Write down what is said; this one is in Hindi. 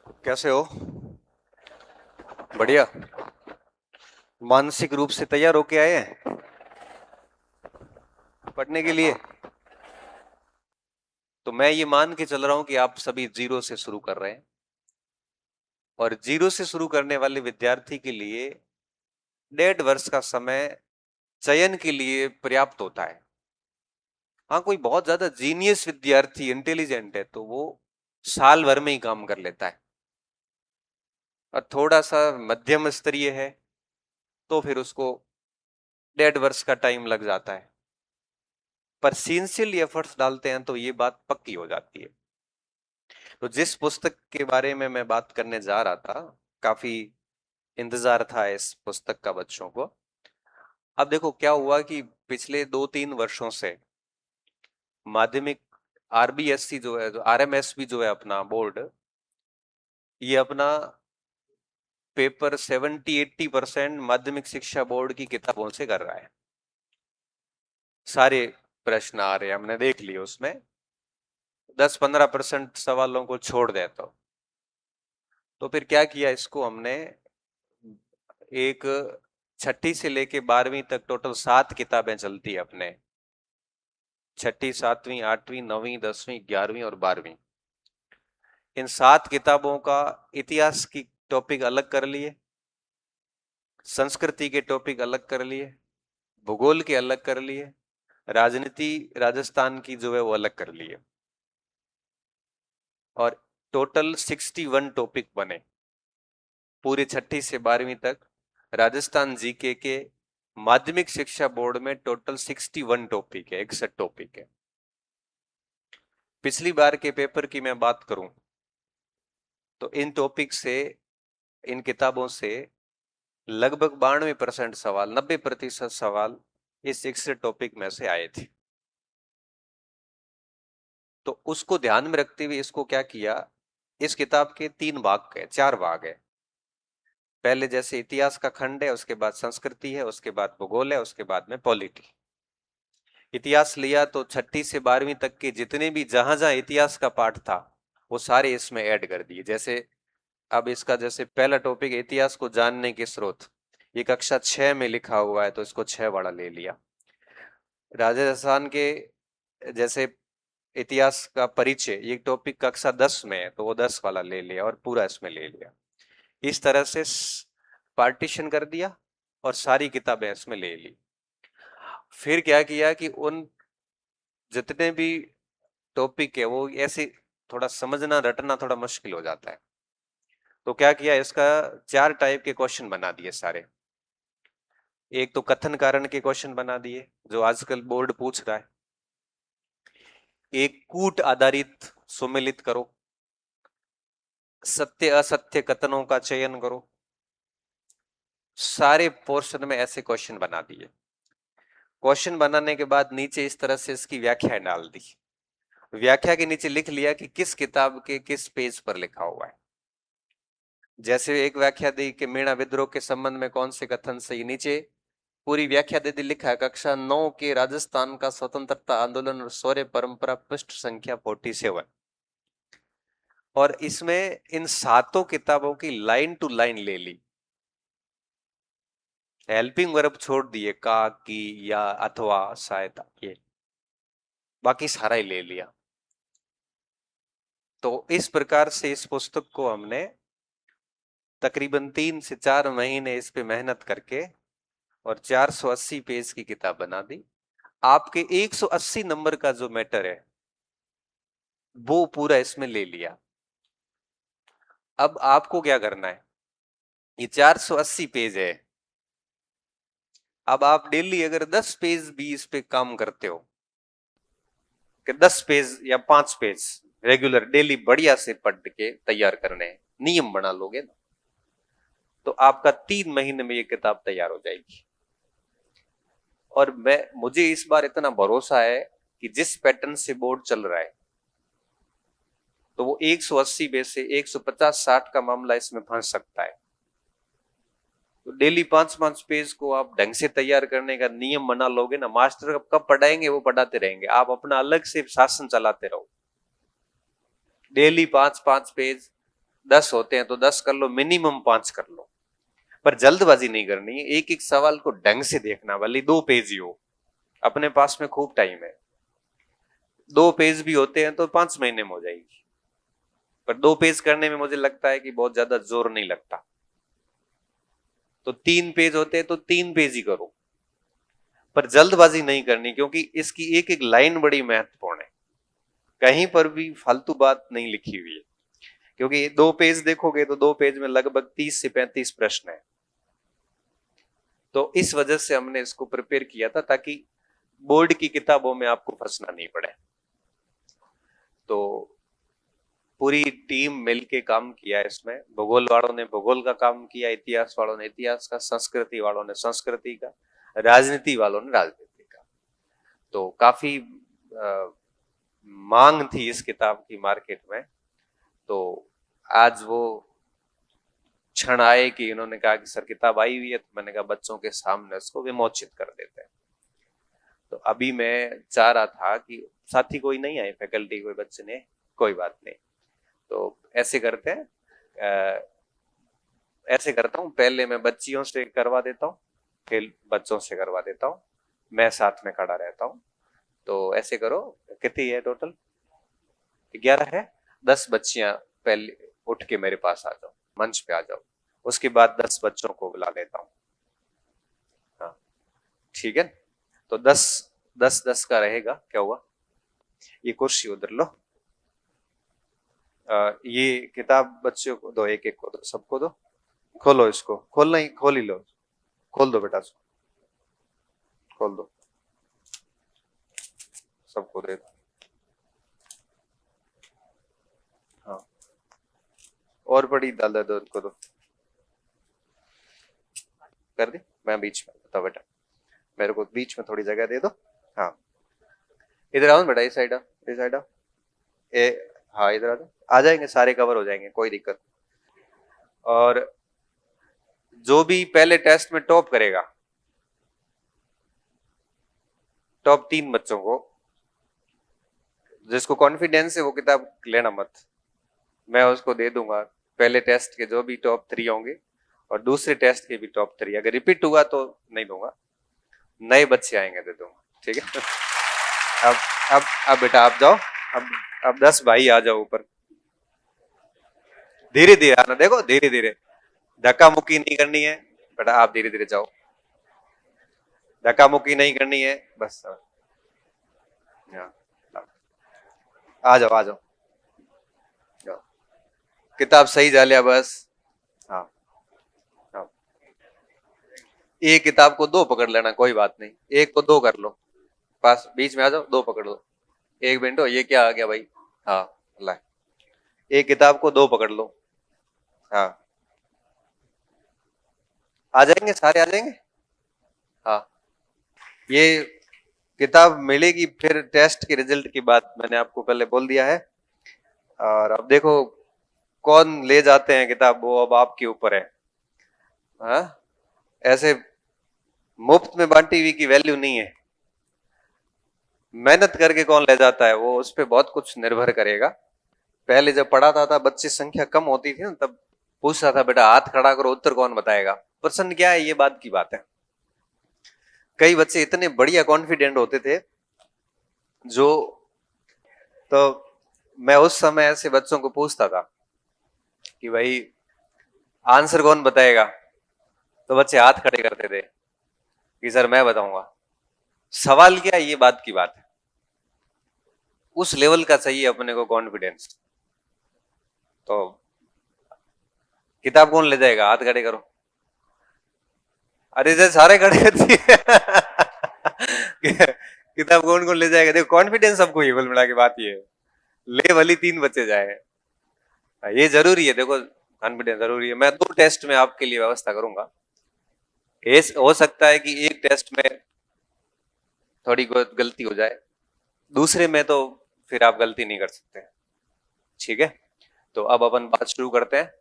कैसे हो? बढ़िया। मानसिक रूप से तैयार होके आए हैं पढ़ने के लिए? तो मैं ये मान के चल रहा हूं कि आप सभी जीरो से शुरू कर रहे हैं, और जीरो से शुरू करने वाले विद्यार्थी के लिए 1.5 वर्ष का समय चयन के लिए पर्याप्त होता है। हाँ, कोई बहुत ज्यादा जीनियस विद्यार्थी इंटेलिजेंट है तो वो साल भर में ही काम कर लेता है, और थोड़ा सा मध्यम स्तरीय है तो फिर उसको 1.5 वर्ष का टाइम लग जाता है। पर सिंसियरली एफर्ट्स डालते हैं तो ये बात पक्की हो जाती है। तो जिस पुस्तक के बारे में मैं बात करने जा रहा था, काफी इंतजार था इस पुस्तक का बच्चों को। अब देखो क्या हुआ कि पिछले 2-3 वर्षों से माध्यमिक आरबीएससी जो है, जो आरएमएसबी जो है अपना बोर्ड, ये अपना पेपर 70-80% माध्यमिक शिक्षा बोर्ड की किताबों से कर रहा है। सारे प्रश्न आ रहे हैं, हमने देख लिए, उसमें 10-15% सवालों को छोड़ दे तो फिर क्या किया, इसको हमने एक छठी से लेके 12वीं तक टोटल 7 किताबें चलती है अपने। छठी, 7वीं, 8वीं, 9वीं, 10वीं, 11वीं और 12वीं। इन 7 किताबों का इतिहास की टॉपिक अलग कर लिए, संस्कृति के टॉपिक अलग कर लिए, भूगोल के अलग कर लिए, राजनीति राजस्थान की जो है वो अलग कर लिए, और टोटल 61 टॉपिक बने पूरी छठी से 12वीं तक। राजस्थान जीके के माध्यमिक शिक्षा बोर्ड में टोटल 61 टॉपिक है, 61 टॉपिक है। पिछली बार के पेपर की मैं बात करूं तो इन टॉपिक से, इन किताबों से लगभग 92% सवाल, 90% सवाल इस 61 टॉपिक में से आए थे। तो उसको ध्यान में रखते हुए इसको क्या किया, इस किताब के 3 भाग है, 4 भाग है। पहले जैसे इतिहास का खंड है, उसके बाद संस्कृति है, उसके बाद भूगोल है, उसके बाद में पॉलिटी। इतिहास लिया तो छठी से 12वीं तक के जितने भी जहां जहां इतिहास का पाठ था वो सारे इसमें ऐड कर दिए। जैसे अब इसका जैसे पहला टॉपिक है इतिहास को जानने के स्रोत, ये कक्षा 6 में लिखा हुआ है तो इसको 6 वाला ले लिया। राजस्थान के जैसे इतिहास का परिचय, ये टॉपिक कक्षा 10 में है तो वो 10 वाला ले लिया और पूरा इसमें ले लिया। इस तरह से पार्टीशन कर दिया और सारी किताबें इसमें ले ली। फिर क्या किया कि उन जितने भी टॉपिक है वो ऐसे थोड़ा समझना रटना थोड़ा मुश्किल हो जाता है, तो क्या किया, इसका 4 टाइप के क्वेश्चन बना दिए सारे। एक तो कथन कारण के क्वेश्चन बना दिए जो आजकल बोर्ड पूछ रहा है। एक कूट आधारित सुमेलित करो, सत्य असत्य कथनों का चयन करो। सारे पोर्शन में ऐसे क्वेश्चन बना दिए। क्वेश्चन बनाने के बाद नीचे इस तरह से इसकी व्याख्या डाल दी। व्याख्या के नीचे लिख लिया कि किस किताब के किस पेज पर लिखा हुआ है। जैसे एक व्याख्या दी कि मीणा विद्रोह के संबंध में कौन से कथन सही, नीचे पूरी व्याख्या दे दी, लिखा है कक्षा 9 के राजस्थान का स्वतंत्रता आंदोलन और शौर्य परंपरा, पृष्ठ संख्या 47। और इसमें इन 7 किताबों की लाइन टू लाइन ले ली, हेल्पिंग वर्ब छोड़ दिए, का, की, या, अथवा, शायद, ये बाकी सारा ही ले लिया। तो इस प्रकार से इस पुस्तक को हमने तकरीबन 3 से 4 महीने इस पे मेहनत करके और 480 पेज की किताब बना दी। आपके 180 नंबर का जो मैटर है वो पूरा इसमें ले लिया। अब आपको क्या करना है, ये 480 पेज है। अब आप डेली अगर 10 पेज भी इस पे काम करते हो, कि 10 पेज या 5 पेज रेगुलर डेली बढ़िया से पढ़ के तैयार करने हैं, नियम बना लोगे ना, तो आपका 3 महीने में ये किताब तैयार हो जाएगी। और मुझे इस बार इतना भरोसा है कि जिस पैटर्न से बोर्ड चल रहा है तो वो 180 में से 150-60 का मामला इसमें फंस सकता है। तो डेली 5-5 पेज को आप ढंग से तैयार करने का नियम बना लोगे ना, मास्टर कब पढ़ाएंगे वो पढ़ाते रहेंगे, आप अपना अलग से शासन चलाते रहो। डेली 5-5 पेज 10 होते हैं तो 10 कर लो, मिनिमम 5 कर लो, पर जल्दबाजी नहीं करनी है। एक एक सवाल को ढंग से देखना, भले 2 पेज ही हो, अपने पास में खूब टाइम है। 2 पेज भी होते हैं तो 5 महीने में हो जाएगी, पर 2 पेज करने में मुझे लगता है कि बहुत ज्यादा जोर नहीं लगता। तो 3 पेज होते हैं तो 3 पेज ही करो, पर जल्दबाजी नहीं करनी, क्योंकि इसकी एक एक लाइन बड़ी महत्वपूर्ण है। कहीं पर भी फालतू बात नहीं लिखी हुई है, क्योंकि 2 पेज देखोगे तो 2 पेज में लगभग 30 से 35 प्रश्न है। तो इस वजह से हमने इसको प्रिपेयर किया था, ताकि बोर्ड की किताबों में आपको फंसना नहीं पड़े। तो पूरी टीम मिलके काम किया इसमें। भूगोल वालों ने भूगोल का काम किया, इतिहास वालों ने इतिहास का, संस्कृति वालों ने संस्कृति का, राजनीति वालों ने राजनीति का। तो काफी मांग थी इस किताब की मार्केट में। तो आज वो क्षण आए कि इन्होंने कहा कि सर किताब आई हुई है, तो मैंने कहा बच्चों के सामने इसको विमोचित कर देते हैं। तो अभी मैं चाह रहा था कि साथी कोई नहीं आए, फैकल्टी कोई बच्चे ने, कोई बात नहीं, तो ऐसे करते हैं, ऐसे करता हूँ, पहले मैं बच्चियों से करवा देता हूँ, फिर बच्चों से करवा देता हूँ, मैं साथ में खड़ा रहता हूँ। तो ऐसे करो, कितनी है टोटल? 11 है। 10 बच्चियां पहले उठ के मेरे पास आ जाओ, मंच पे आ जाओ, उसके बाद 10 बच्चों को बुला लेता हूँ। हाँ ठीक है, तो 10 का रहेगा। क्या हुआ? ये कुर्सी उधर लो। ये किताब बच्चों को दो, एक एक को दो, सबको दो। खोलो इसको, खोलना ही, खोल ही लो, खोल दो बेटा, खोल दो, सबको दे दो। हाँ, और बड़ी डाल दो, उनको दो। कर दी? मैं बीच में, बताओ बेटा, मेरे को बीच में थोड़ी जगह दे दो। हाँ, इधर आओ बेटा, इस साइड आओ, इस साइड आओ। ए, हाँ इधर आ जाओ, आ जाएंगे सारे, कवर हो जाएंगे, कोई दिक्कत। और जो भी पहले टेस्ट में टॉप करेगा, टॉप 3 बच्चों को, जिसको कॉन्फिडेंस है वो किताब लेना मत, मैं उसको दे दूंगा। पहले टेस्ट के जो भी टॉप 3 होंगे और दूसरे टेस्ट के भी टॉप 3, अगर रिपीट हुआ तो नहीं दूंगा, नए बच्चे आएंगे दे दूंगा, ठीक है। अब बेटा आप जाओ, अब 10 भाई आ जाओ ऊपर, धीरे धीरे आना, देखो धीरे धीरे, धक्का मुक्की नहीं करनी है बेटा, आप धीरे धीरे जाओ, धक्का मुक्की नहीं करनी है, बस आ जाओ, आ जाओ, किताब सही जा लिया बस। हाँ, हाँ, एक किताब को 2 पकड़ लेना, कोई बात नहीं, एक को 2 कर लो, पास बीच में आ जाओ, 2 पकड़ लो। एक मिनट, ये क्या आ गया भाई? हाँ ला, एक किताब को 2 पकड़ लो। हाँ, आ जाएंगे सारे, आ जाएंगे। हाँ, ये किताब मिलेगी फिर टेस्ट के रिजल्ट की बात मैंने आपको पहले बोल दिया है। और अब देखो कौन ले जाते हैं किताब, वो अब आपके ऊपर है। हाँ, ऐसे मुफ्त में बांटी हुई की वैल्यू नहीं है, मेहनत करके कौन ले जाता है, वो उस पर बहुत कुछ निर्भर करेगा। पहले जब पढ़ाता था, बच्चे संख्या कम होती थी ना, तब पूछता था बेटा हाथ खड़ा करो, उत्तर कौन बताएगा। प्रश्न क्या है, ये बात की बात है। कई बच्चे इतने बढ़िया कॉन्फिडेंट होते थे जो, तो मैं उस समय ऐसे बच्चों को पूछता था कि भाई आंसर कौन बताएगा, तो बच्चे हाथ खड़े करते थे कि सर मैं बताऊंगा। सवाल क्या है, ये बात की बात है, उस लेवल का चाहिए अपने को कॉन्फिडेंस। तो किताब कौन ले जाएगा, हाथ खड़े करो। अरे जैसे सारे खड़े करती है किताब कौन कौन ले जाएगा? देखो कॉन्फिडेंस सबको ही बोल मिला के बात ये है, ले भली 3 बच्चे जाए, ये जरूरी है। देखो कॉन्फिडेंस जरूरी है। मैं 2 टेस्ट में आपके लिए व्यवस्था करूंगा। हो सकता है कि एक टेस्ट में थोड़ी गलती हो जाए, दूसरे में तो फिर आप गलती नहीं कर सकते, ठीक है। तो अब अपन बात शुरू करते हैं।